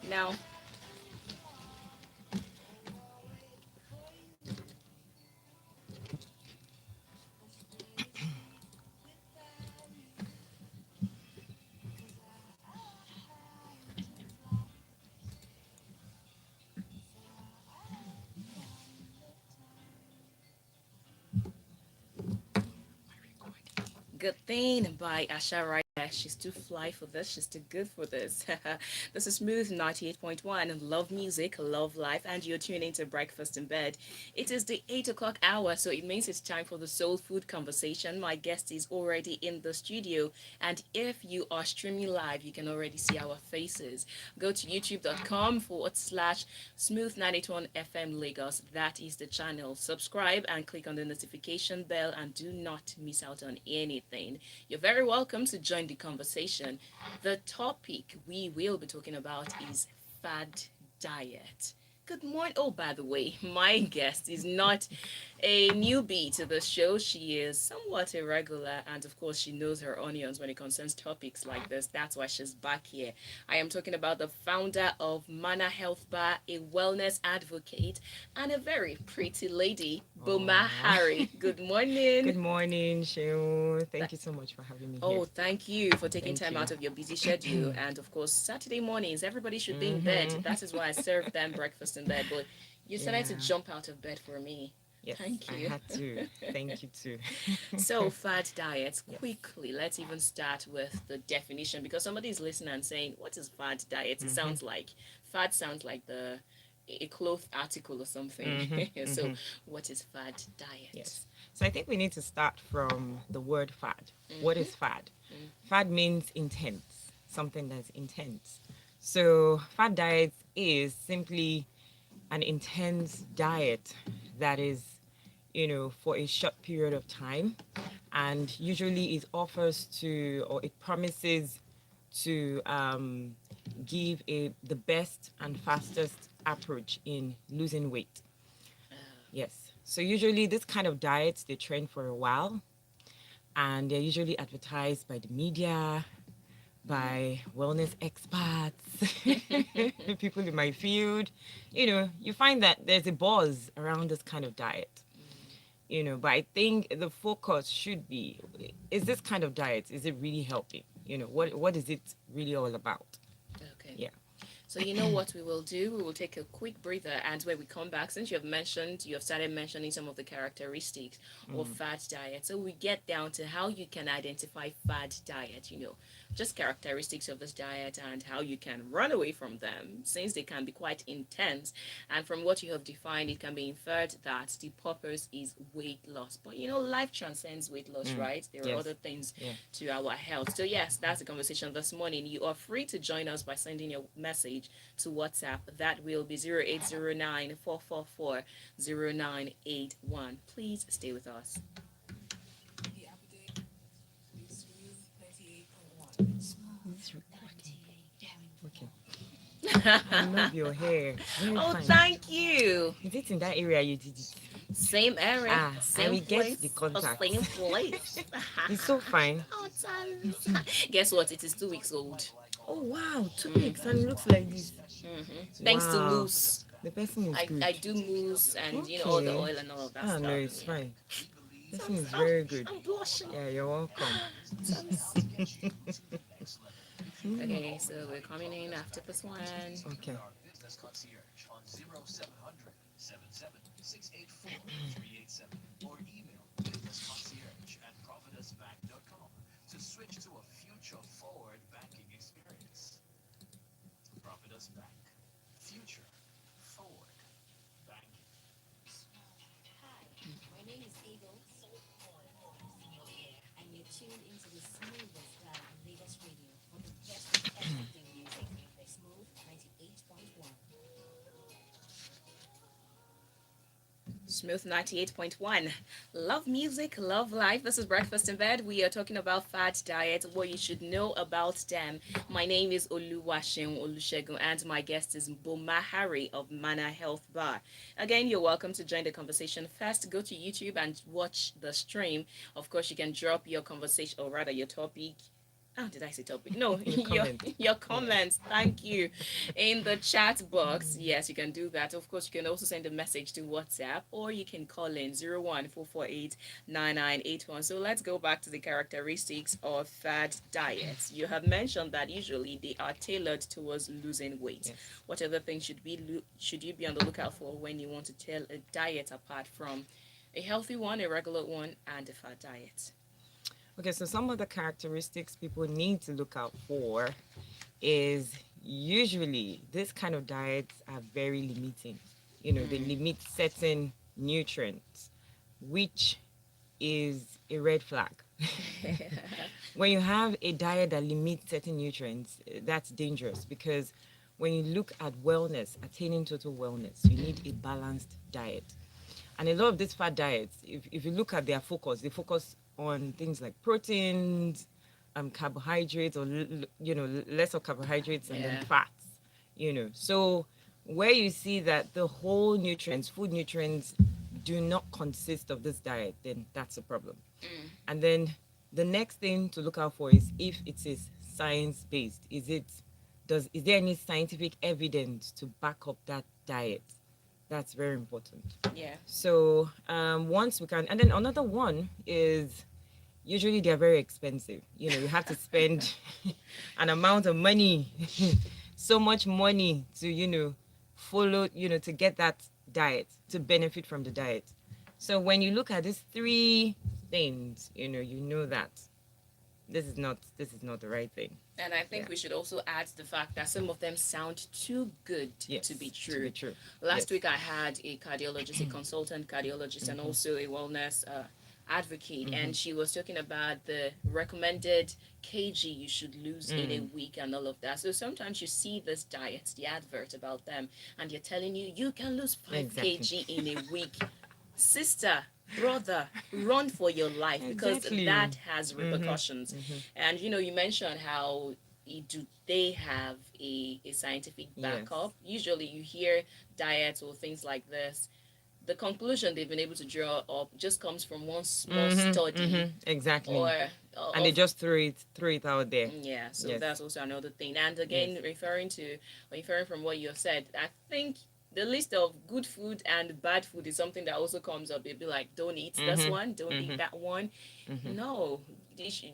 Now, Good Thing by Asha Right. She's too fly for this. She's too good for this. This is Smooth 98.1. Love music, love life, and you're tuning to Breakfast in Bed. It is the 8 o'clock hour, so it means it's time for the soul food conversation. My guest is already in the studio, and if you are streaming live, you can already see our faces. Go to youtube.com/, Smooth 981 FM Lagos. That is the channel. Subscribe and click on the notification bell and do not miss out on anything. You're very welcome to join the conversation. The topic we will be talking about is fad diet. Good morning. Oh, by the way, my guest is not a newbie to the show. She is somewhat irregular, and of course, she knows her onions when it concerns topics like this. That's why she's back here. I am talking about the founder of Mana Health Bar, a wellness advocate, and a very pretty lady, Boma Harry. Good Good morning. morning, Sheol. Thank you so much for having me here. Oh, thank you for taking Thank time you. out of your busy schedule. And of course, Saturday mornings, everybody should be in bed. Mm-hmm. That is why I serve them breakfast in bed. But you decided to Yeah. jump out of bed for me. Yes, Thank I you. had to. Thank you too. So, fad diets, Yes. quickly, let's even start with the definition because somebody is listening and saying, what is fad diet? It Mm-hmm. sounds like, fad sounds like a cloth article or something. Mm-hmm. So, Mm-hmm. what is fad diet? Yes. So I think we need to start from the word fad. What Mm-hmm. is fad? Fad means intense, something that's intense. So fad diet is simply an intense diet that is, for a short period of time. And usually it offers to, or it promises to give the best and fastest approach in losing weight. Uh, Yes. So usually this kind of diets, they trend for a while and they're usually advertised by the media, by wellness experts, people in my field. You find that there's a buzz around this kind of diet. But I think the focus should be, is this kind of diet, is it really helping? What is it really all about? okay. Yeah. So you know what we will do? We will take a quick breather, and when we come back, since you have started mentioning some of the characteristics of Mm. fad diet, so we get down to how you can identify fad diet. Just characteristics of this diet and how you can run away from them, since they can be quite intense. And from what you have defined, it can be inferred that the purpose is weight loss. But life transcends weight loss, Mm. right? There are Yes. other things Yeah. to our health. So yes, that's the conversation this morning. You are free to join us by sending your message to WhatsApp. That will be 0809 444 0981. Please stay with us. Is this recording? Okay. I love your hair. Very Oh, fine. thank you. Is it in that area you did it? Same area, Ah, I same will get place, the or contact. same place. It's so fine. Oh, thanks. Guess what? It is 2 weeks old. Oh wow, 2 weeks and Mm-hmm. it looks like this. Thanks to Wow. mousse. The person is good. I do mousse and all the Okay. oil and all of that Ah no, stuff. it's Yeah. fine. So Person is oh, very good. I'm blushing. Yeah, you're welcome. Mm, Okay, so we're coming in after this one. okay. Smooth 98.1. Love music, love life. This is Breakfast in Bed. We are talking about fad diet, what you should know about them. My name is Oluwaseun and my guest is Boma Harry of Mana Health Bar. Again, you're welcome to join the conversation. First, go to YouTube and watch the stream. Of course, you can drop your conversation, or rather your topic, Oh, did I say topic? No, In the your comments. your Yeah. comments. Thank you. In the chat box, yes, you can do that. Of course, you can also send a message to WhatsApp or you can call in 014489981. So let's go back to the characteristics of fad diets. You have mentioned that usually they are tailored towards losing weight. Yes. What other things should you be on the lookout for when you want to tell a diet apart from a healthy one, a regular one, and a fad diet? Okay, so some of the characteristics people need to look out for is usually this kind of diets are very limiting. They Mm. limit certain nutrients, which is a red flag. When you have a diet that limits certain nutrients, that's dangerous because when you look at wellness, attaining total wellness, you need a balanced diet. And a lot of these fat diets, if you look at their focus, they focus on things like proteins, carbohydrates, or less of carbohydrates and then Yeah. fats. So where you see that the whole nutrients, food nutrients, do not consist of this diet, then that's a problem. Mm. And then the next thing to look out for is if it is science based. Is there any scientific evidence to back up that diet? That's very important. Yeah. So once we can, and then another one is usually they're very expensive. You have to spend an amount of money, so much money to follow, to get that diet, to benefit from the diet. So when you look at these three things, you know that this is not the right thing. And I think Yeah. we should also add the fact that some of them sound too good to be Yes. To true. be true. Last Yes. week I had a cardiologist, a consultant cardiologist, and Mm-hmm. also a wellness advocate, Mm-hmm. and she was talking about the recommended kg you should lose in a Mm. week and all of that. So sometimes you see this diets, the advert about them, and they're telling you you can lose 5 Exactly. kg in a week. Sister, brother, run for your life because Exactly. that has Mm-hmm. repercussions. Mm-hmm. And you mentioned how do they have a scientific Yes. backup? Usually you hear diets or things like this. The conclusion they've been able to draw up just comes from one small Mm-hmm. study Mm-hmm. Exactly. or And they of just threw it out there. yeah, so Yes. that's also another thing. And Yes. again, referring from what you have said, I think the list of good food and bad food is something that also comes up. They'll be like, don't eat this Mm-hmm. one, don't eat Mm-hmm. that one. Mm-hmm. No,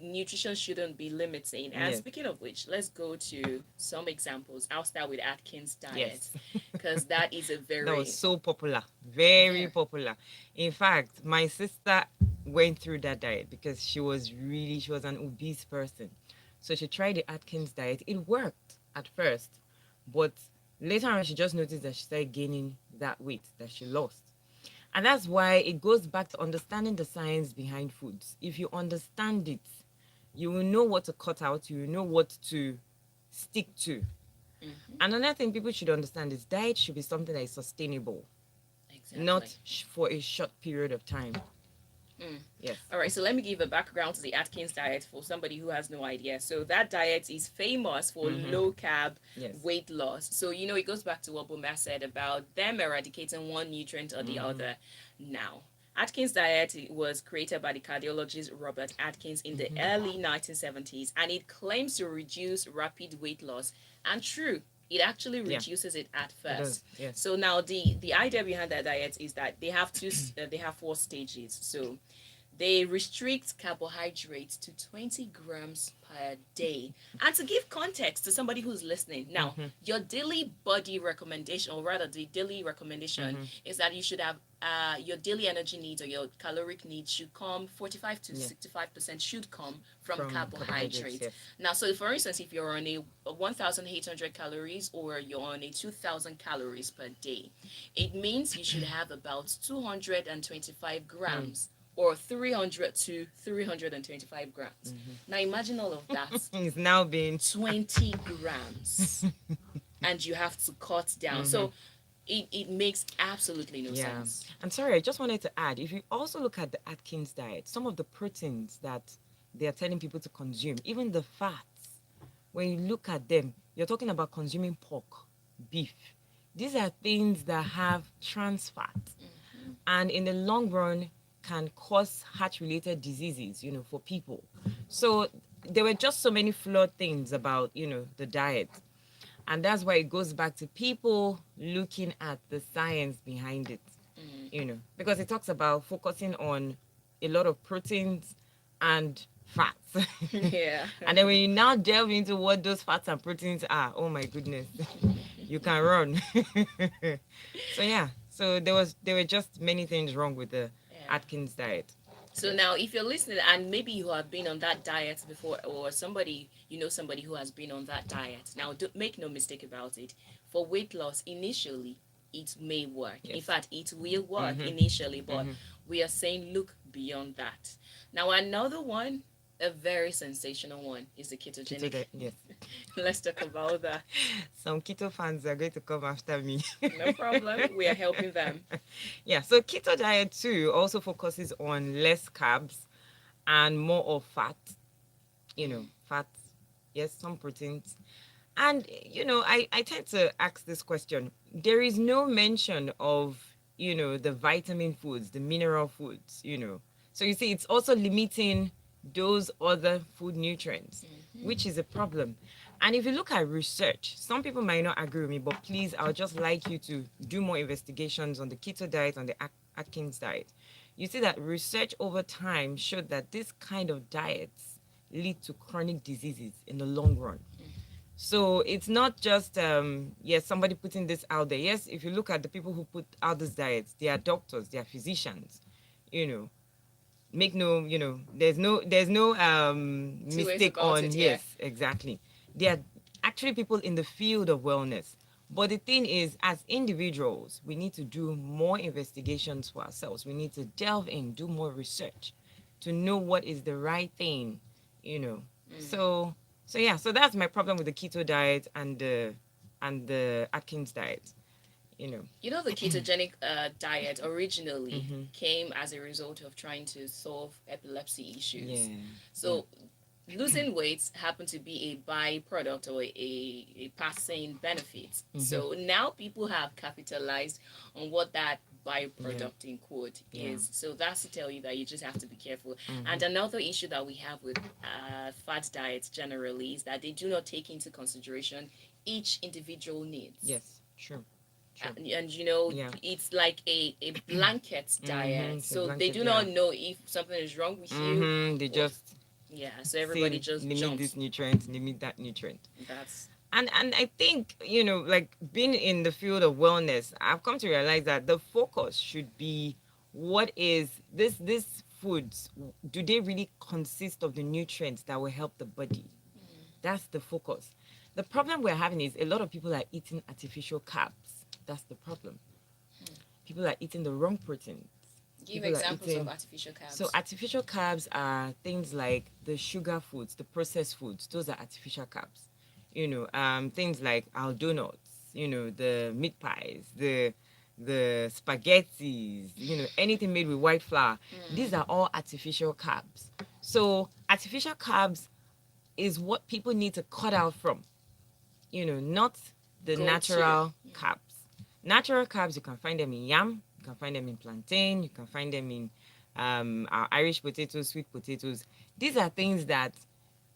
nutrition shouldn't be limiting. And Yes. speaking of which, let's go to some examples. I'll start with Atkins Diet Yes. because that is a That was very, so popular. Very very, popular. In fact, my sister went through that diet because she was an obese person. So she tried the Atkins diet. It worked at first, but later on she just noticed that she started gaining that weight that she lost. And that's why it goes back to understanding the science behind foods. If you understand it, you will know what to cut out, you will know what to stick to. mm-hmm, Another thing people should understand is diet should be something that is sustainable, exactly. not for a short period of time. Mm. Yes. All right, so let me give a background to the Atkins diet for somebody who has no idea. So that diet is famous for Mm-hmm. low carb Yes. weight loss. So it goes back to what Boma said about them eradicating one nutrient or the Mm-hmm. other. Now, Atkins diet was created by the cardiologist Robert Atkins in the Mm-hmm. early 1970s, and it claims to reduce rapid weight loss. And true, it actually Yeah, reduces it at it first. does. Yes. So now the idea behind that diet is that they have four stages. So they restrict carbohydrates to 20 grams per day. And to give context to somebody who's listening, now, Mm-hmm. your daily body recommendation, or rather, the daily recommendation Mm-hmm. is that you should have your daily energy needs or your caloric needs should come 45 to Yeah. 65% should come from From carbohydrates. carbohydrates. Yes. Now, so for instance, if you're on a 1,800 calories or you're on a 2,000 calories per day, it means you should have about 225 Mm. grams or 300 to 325 grams. Mm-hmm. Now imagine all of that, It's now been. 20 grams, and you have to cut down. Mm-hmm. So it makes absolutely no Yeah. sense. I'm sorry, I just wanted to add if you also look at the Atkins diet, some of the proteins that they are telling people to consume, even the fats, when you look at them, you're talking about consuming pork, beef. These are things that have trans fat Mm-hmm. and in the long run can cause heart related diseases, for people. So there were just so many flawed things about, the diet. And that's why it goes back to people looking at the science behind it, because it talks about focusing on a lot of proteins and fats. Yeah. And then when you now delve into what those fats and proteins are, oh my goodness, you can run. So yeah, so there were just many things wrong with the Yeah. Atkins diet. So now, if you're listening and maybe you have been on that diet before, or somebody, somebody who has been on that diet, now make no mistake about it. For weight loss, initially, it may work. In Yes. fact, it will work Mhm. initially, but Mhm. we are saying look beyond that. Now, another one, a very sensational one, is the Keto ketogenic. diet, yes. Let's talk about that. Some keto fans are going to come after me. No problem. We are helping them. Yeah, so keto diet too also focuses on less carbs and more of fat, fats, yes, some proteins. And, I tend to ask this question. There is no mention of, the vitamin foods, the mineral foods. So you see, it's also limiting those other food nutrients, which is a problem. And if you look at research, some people might not agree with me, but please, I would just like you to do more investigations on the keto diet, on the Atkins diet. You see that research over time showed that this kind of diets lead to chronic diseases in the long run. So it's not just yes, somebody putting this out there. Yes, if you look at the people who put out these diets, they are doctors, they are physicians. You know, make no, there's no Two ways mistake about on it, yeah. yes, exactly. They are actually people in the field of wellness. But the thing is, as individuals, we need to do more investigations for ourselves. We need to delve in, do more research to know what is the right thing, you know. So yeah, so that's my problem with the keto diet and the Atkins diet, you know. The ketogenic diet originally Mhm. came as a result of trying to solve epilepsy issues. Yeah. Yeah. So losing weight happened to be a byproduct or a passing benefit. Mhm. So now people have capitalized on what that Yeah. byproduct in quote Yeah. is. So that's to tell you that you just have to be careful. And Mhm. another issue that we have with fat diets generally is that they do not take into consideration each individual needs. Yes. True. True. And Yeah. it's like a blanket Mhm. diet, It's a so they blanket. do Yeah. not know if something is wrong with you, Mhm. They or just yeah, so everybody say just limit this jumps. nutrient, limit that nutrient. That's And I think, like being in the field of wellness, I've come to realize that the focus should be what is this foods, do they really consist of the nutrients that will help the body? That's the focus. The problem we're having is a lot of people are eating artificial carbs. That's the problem. People are eating the wrong proteins. give People are examples of eating artificial so carbs. artificial carbs are things like the sugar foods, the processed foods. Those are artificial carbs. Things like our donuts. The meat pies, the spaghettis. Anything made with white flour. These are all artificial carbs. So artificial carbs is what people need to cut out from. Not the Go to. natural carbs. Natural carbs, you can find them in yam, you can find them in plantain, you can find them in our Irish potatoes, sweet potatoes. These are things that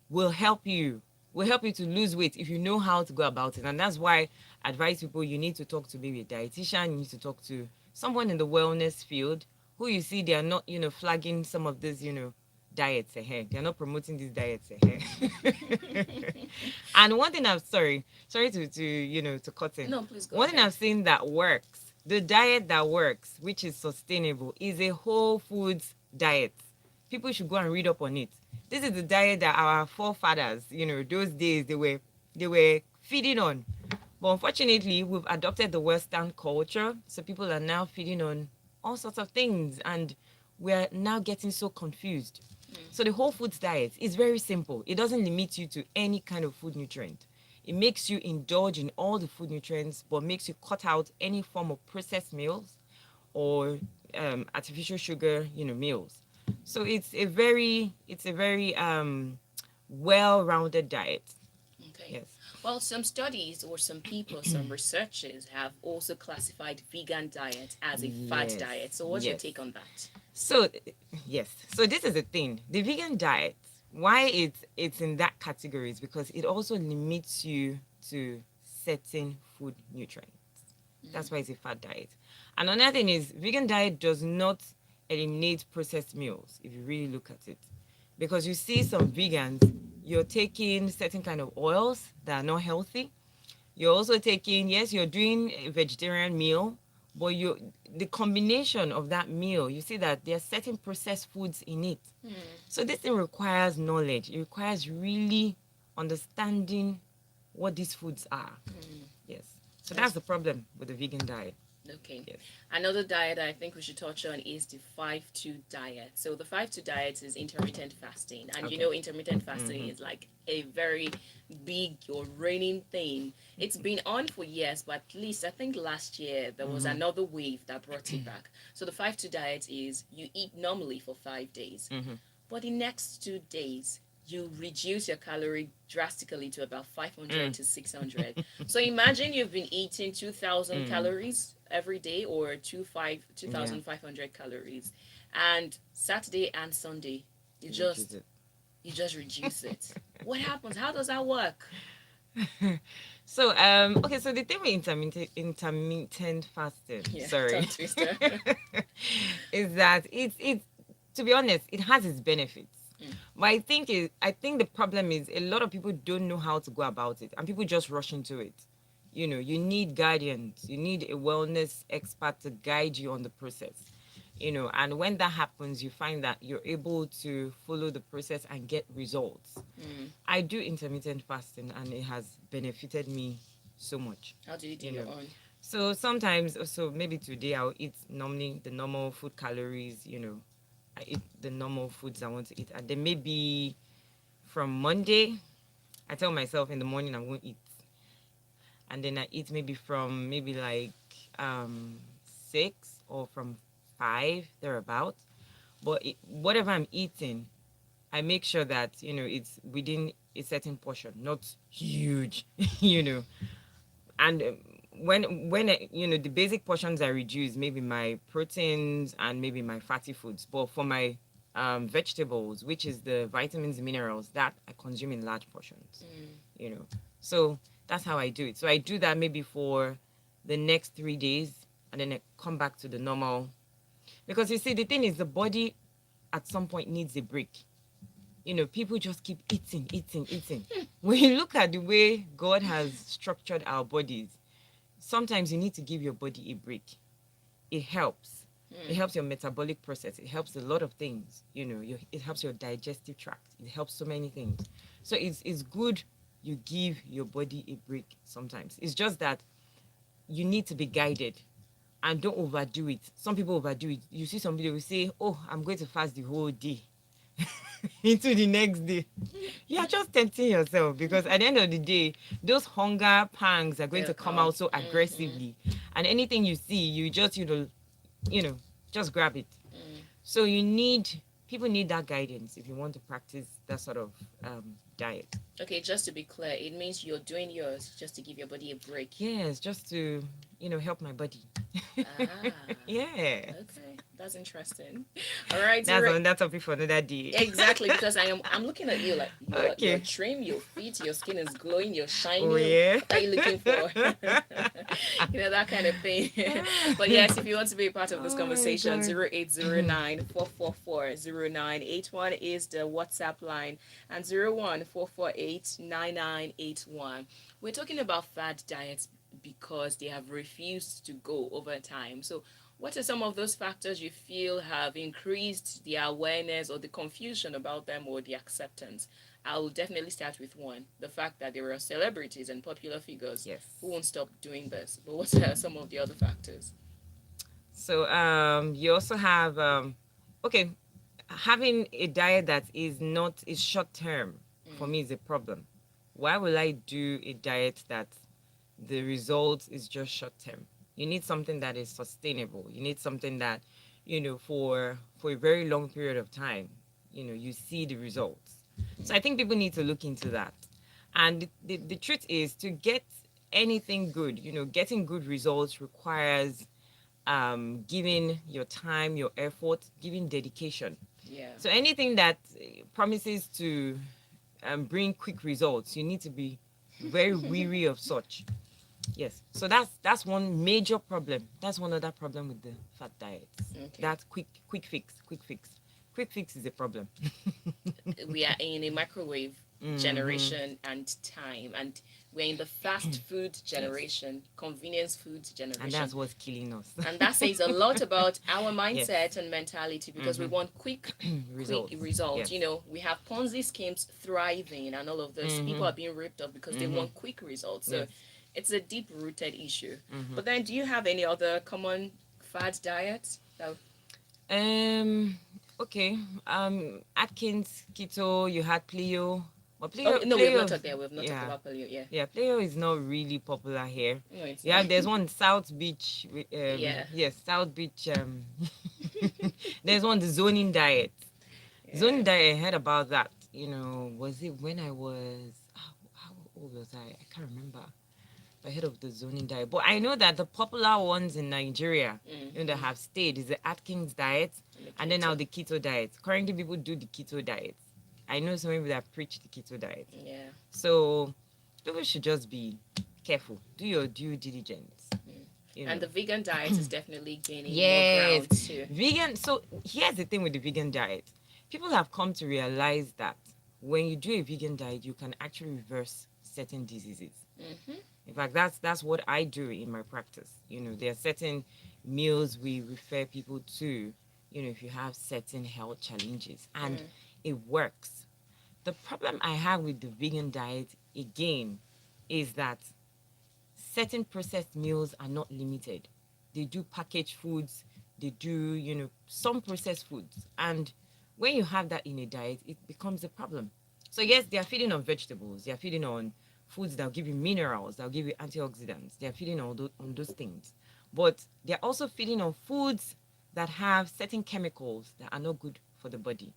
will help you, to lose weight if you know how to go about it. And that's why I advise people you need to talk to maybe a dietitian, you need to talk to someone in the wellness field who you see they are not, flagging some of these, diets ahead. They're not promoting these diets ahead. And one thing I'm sorry to cut in. No, please go One thing ahead. I've seen that works, the diet that works, which is sustainable, is a whole foods diet. People should go and read up on it. This is the diet that our forefathers, those days they were feeding on. But unfortunately, we've adopted the Western culture, so people are now feeding on all sorts of things, and we're now getting so confused. So the whole foods diet is very simple. It doesn't limit you to any kind of food nutrient. It makes you indulge in all the food nutrients, but makes you cut out any form of processed meals or artificial sugar, meals. So it's a very well-rounded diet. Okay. Yes. Well, some studies or some people, some researchers have also classified vegan diet as a fad Yes. diet. So what's your Yes. take on that? So yes. So this is the thing. The vegan diet, why it's in that category is because it also limits you to certain food nutrients. That's why it's a fat diet. And another thing is vegan diet does not eliminate processed meals if you really look at it. Because you see some vegans, you're taking certain kind of oils that are not healthy. You're also taking, yes, you're doing a vegetarian meal, but you the combination of that meal, you see that there are certain processed foods in it. So this thing requires knowledge. It requires really understanding what these foods are. Yes. So that's the problem with the vegan diet. Okay. Yes. Another diet I think we should touch on is the 5-2 diet. So the 5-2 diet is intermittent fasting. And you Okay. know intermittent fasting is like a very big or reigning thing. It's been on for years, but at least I think last year there was another wave that brought it back. So the 5-2 diet is you eat normally for 5 days. For the next 2 days, you reduce your calorie drastically to about 500 to 600. So imagine you've been eating 2,000 calories every day or 2,500 calories. And Saturday and Sunday, you just reduce it. What happens? How does that work? So okay, so the thing with intermittent fasting, Yeah, sorry, tongue twister. is that it's to be honest, it has its benefits. But I think the problem is a lot of people don't know how to go about it and people just rush into it. You know, you need guidance, you need a wellness expert to guide you on the process. You know, and when that happens, you find that you're able to follow the process and get results. I do intermittent fasting and it has benefited me so much. How do you do You your know, own? so sometimes, so maybe today I'll eat normally the normal food calories, you know, I eat the normal foods I want to eat. And then maybe from Monday, I tell myself in the morning I'm going to eat. And then I eat maybe from maybe like 6 or from 5, thereabout. But whatever I'm eating, I make sure that, you know, it's within a certain portion, not huge, you know. And you know, the basic portions I reduce, maybe my proteins and maybe my fatty foods, but for my vegetables, which is the vitamins and minerals, that I consume in large portions, you know. So that's how I do it. So I do that maybe for the next 3 days, and then I come back to the normal. Because you see, the thing is, the body at some point needs a break. You know, people just keep eating, eating, eating. When you look at the way God has structured our bodies, sometimes you need to give your body a break. It helps. It helps your metabolic process. It helps a lot of things. You know, it helps your digestive tract. It helps so many things. So it's good you give your body a break sometimes. It's just that you need to be guided and don't overdo it. Some people overdo it. You see somebody will say, "Oh, I'm going to fast the whole day." Into the next day. You are just tempting yourself because at the end of the day, those hunger pangs are going to come out so aggressively. And anything you see, you just, you know, just grab it. So people need that guidance if you want to practice that sort of diet. Okay, just to be clear, it means you're doing yours just to give your body a break. Yes, just to, you know, help my body. Ah, Yeah. okay, that's interesting. All right, That's Zero. on that topic for another day. Exactly, because I'm looking at you like you're Okay. trim, you're fit, your skin is glowing, you're Oh shining. yeah. What are you looking for? You know, that kind of thing. But yes, if you want to be a part of this Oh my conversation, God. 0809 444 0981 is the WhatsApp line, and 01 448 9981. We're talking about fad diets because they have refused to go over time. So what are some of those factors you feel have increased the awareness or the confusion about them or the acceptance? I'll definitely start with one, the fact that there are celebrities and popular figures Yes. who won't stop doing this. But what are some of the other factors? So you also have okay, having a diet that is short term for me is a problem. Why will I do a diet that the result is just short term? You need something that is sustainable. You need something that, you know, for a very long period of time, you know, you see the results. So I think people need to look into that. And the truth is to get anything good, you know, getting good results requires giving your time, your effort, giving dedication. Yeah. So anything that promises to bring quick results, you need to be very weary of such. Yes. So that's one major problem. That's one other problem with the fat diets. Okay. That quick fix, quick fix. Quick fix is a problem. We are in a microwave Mm-hmm. generation and time, and we're in the fast food Yes. generation, convenience food And generation. that's what's killing us. And that says a lot about our Yes. mindset and mentality, because we Mm-hmm. want quick Results. results. Yes. You know, we have Ponzi schemes thriving and all of this. People Mm-hmm. are being ripped off because they Mm-hmm. want quick results. So Yes. it's a deep rooted issue. Mm-hmm. But then, do you have any other common fad diets? That, Um. Okay. Atkins keto. You had Pleo. But oh no, we have not Pleo. talked there. We have not talked Yeah. about paleo. Yeah, Yeah. Pleo is not really popular here. no, it's You not. have there's one South Beach. Yeah, Yes, South Beach. There's one the zoning diet. yeah. Zoning diet. I heard about that. Was it when I was how old was I? I can't remember. Ahead of the zoning diet. But I know that the popular ones in Nigeria, that Mm-hmm. have stayed is the Atkins diet And the and then now keto. the keto diet. Currently, people do the keto diet. I know some people that preach the keto diet. Yeah. So people should just be careful. Do your due diligence. Mm. You And know. the vegan diet is definitely gaining more Yes, ground too. vegan. So here's the thing with the vegan diet. People have come to realize that when you do a vegan diet, you can actually reverse certain diseases. Mm-hmm. In fact, that's what I do in my practice. There are certain meals we refer people to, if you have certain health challenges, and Mm. it works. The problem I have with the vegan diet, again, is that certain processed meals are not limited. They do packaged foods, they do, some processed foods. And when you have that in a diet, it becomes a problem. So, yes, they are feeding on vegetables, they are feeding on foods that'll give you minerals, that'll give you antioxidants, they are feeding on those things. But they're also feeding on foods that have certain chemicals that are not good for the body.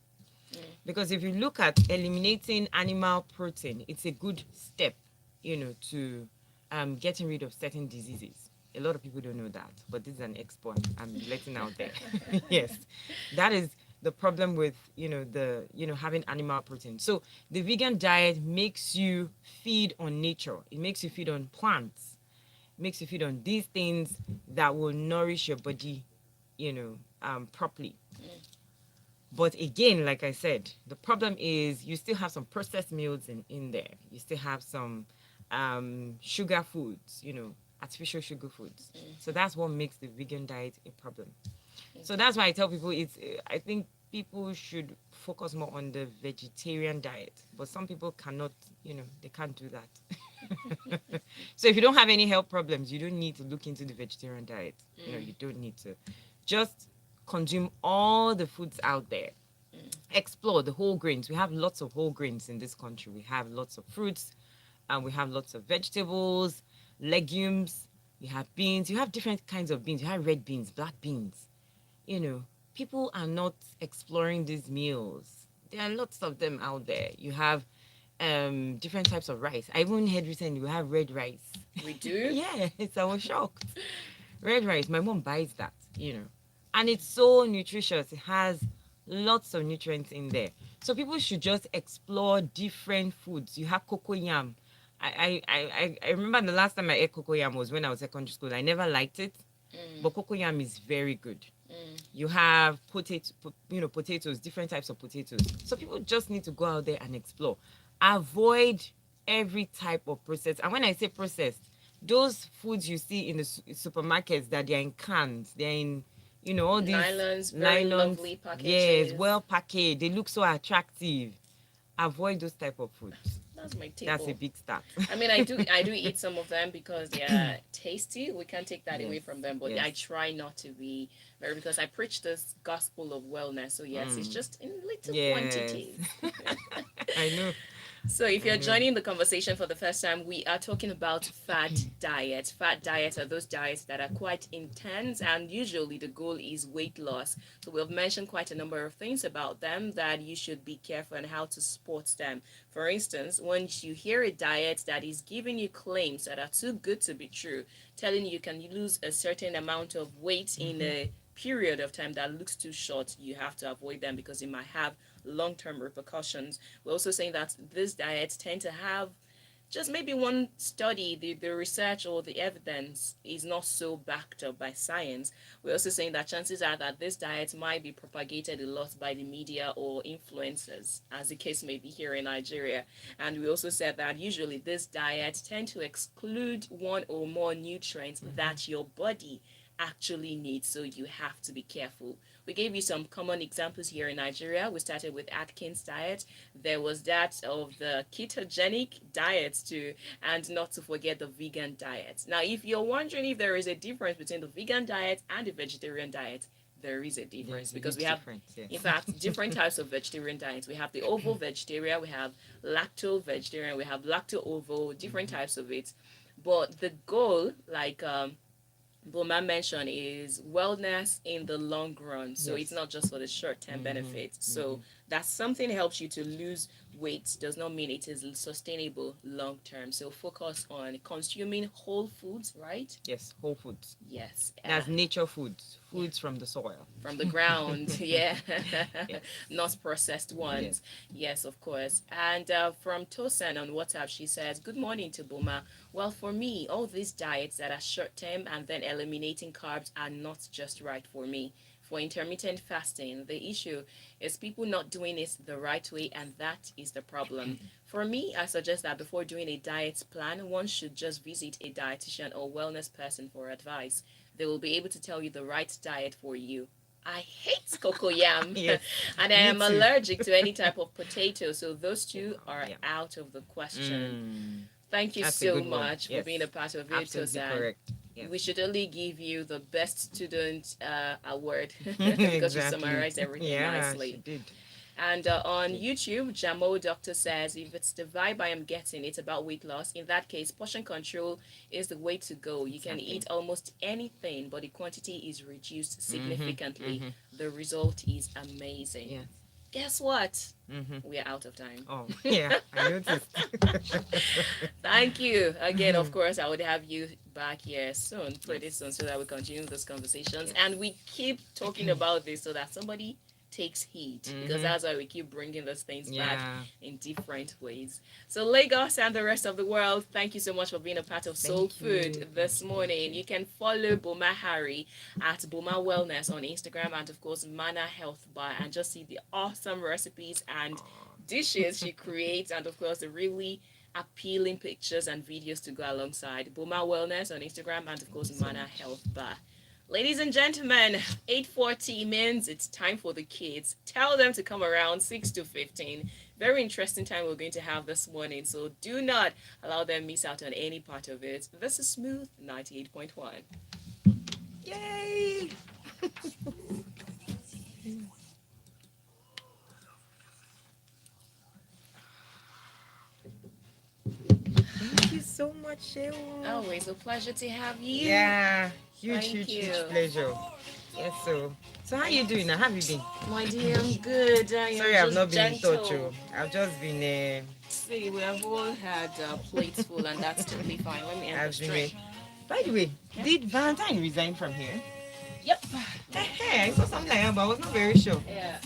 Mm. Because if you look at eliminating animal protein, it's a good step, to getting rid of certain diseases. A lot of people don't know that, but this is an expo I'm letting out there. Yes, that is the problem with the having animal protein. So the vegan diet makes you feed on nature. It makes you feed on plants. It makes you feed on these things that will nourish your body, properly. Mm. But again, like I said, the problem is you still have some processed meals in there. You still have some sugar foods, artificial sugar foods. So Mm-hmm. that's what makes the vegan diet a problem. So Okay. that's why I tell people I think people should focus more on the vegetarian diet. But some people cannot, they can't do that. So if you don't have any health problems, you don't need to look into the vegetarian diet. Mm. You don't need to. Just consume all the foods out there. Mm. Explore the whole grains. We have lots of whole grains in this country. We have lots of fruits, and we have lots of vegetables, legumes. You have beans. You have different kinds of beans. You have red beans, black beans. You know, people are not exploring these meals. There are lots of them out there. You have different types of rice. I even heard recently we have red rice. We do. Yes, I was shocked. Red rice, my mom buys that. And it's so nutritious. It has lots of nutrients in there. So people should just explore different foods. You have cocoyam. I remember the last time I ate cocoyam was when I was secondary school. I never liked it, Mm. but cocoyam is very good. Mm. You have potatoes, different types of potatoes. So people just need to go out there and explore. Avoid every type of processed. And when I say processed, those foods you see in the supermarkets that they're in cans, they're in, all these Nylons, very nylons. lovely Yes, packages. well packaged. They look so attractive. Avoid those type of foods. That's my That's a table. big start. I mean, I do eat some of them because they are tasty. We can't take that Yes, away from them, but yes. I try not to be very, because I preach this gospel of wellness. So yes, it's Mm, just in little yes. quantities. I know. So, if I you're know. joining the conversation for the first time, we are talking about fat diets. Fat diets are those diets that are quite intense, and usually the goal is weight loss. So, we've mentioned quite a number of things about them that you should be careful and how to support them. For instance, once you hear a diet that is giving you claims that are too good to be true, telling you can lose a certain amount of weight in Mm-hmm. a period of time that looks too short, you have to avoid them because it might have long-term repercussions. We're also saying that these diets tend to have just maybe one study, the research or the evidence is not so backed up by science. We're also saying that chances are that this diet might be propagated a lot by the media or influencers, as the case may be here in Nigeria. And we also said that usually this diet tend to exclude one or more nutrients that your body actually needs, so you have to be careful. We gave you some common examples here in Nigeria. We started with Atkins Diet. There was that of the Ketogenic Diet too, and not to forget the vegan diet. Now, if you're wondering if there is a difference between the vegan diet and the vegetarian diet, there is a difference because we have, yes. in fact, different types of vegetarian diets. We have the ovo vegetarian, we have lacto vegetarian, we have lacto ovo, different types of it. But the goal, like Boma mentioned, is wellness in the long run. So it's not just for the short term benefits. So that something helps you to lose weight does not mean it is sustainable long term. So focus on consuming whole foods, right? Yes, whole foods. Yes. That's nature foods, foods from the soil. From the ground, yeah. Not processed ones. Yes, of course. And from Tosan on WhatsApp, she says, "Good morning to Boma. Well, for me, all these diets that are short term and then eliminating carbs are not just right for me. For intermittent fasting, the issue is people not doing it the right way, and that is the problem. For me, I suggest that before doing a diet plan, one should just visit a dietitian or wellness person for advice. They will be able to tell you the right diet for you. I hate cocoyam, Yes, and I me am too. allergic to any type of potato, so those two are Yeah. out of the question. Mm, Thank you that's a so good one. much for Yes, being a part of it, absolutely Tosan. correct. Yes. We should only give you the best student award because you Exactly. summarized everything Yeah, she nicely. did. And on YouTube, Jamo Doctor says, if it's the vibe I am getting, it's about weight loss. In that case, portion control is the way to go. You can Exactly. eat almost anything, but the quantity is reduced significantly. mhm. The result is amazing. Yes. Guess what? Mm-hmm. We are out of time. Oh, yeah, I noticed. Thank you. Again, of course, I would have you back here soon, pretty soon, so that we continue these conversations. Yes. And we keep talking about this so that somebody takes heed, because that's why we keep bringing those things back Yeah. in different ways. So, Lagos and the rest of the world, thank you so much for being a part of Soul Thank you. Food this morning. You can follow Boma Harry at Boma Wellness on Instagram and, of course, Mana Health Bar, and just see the awesome recipes and dishes she creates, and, of course, the really appealing pictures and videos to go alongside. Boma Wellness on Instagram and, of course, Mana Health Bar. Ladies and gentlemen, 8:40 means it's time for the kids. Tell them to come around 6 to 15. Very interesting time we're going to have this morning, so do not allow them miss out on any part of it. This is Smooth 98.1. Yay! Thank you so much, Sheila. Always a pleasure to have you. Yeah, huge, Thank huge, you. huge pleasure. Yes, so how you doing now? How have you been? My dear, I'm good. Sorry, I've not been in touch. I've just been. See, we have all had plates full, and that's totally fine. Let me end I've this been. drink. By the way, did Valentine resign from here? Yep. Hey, I saw something like that, but I was not very sure. Yeah.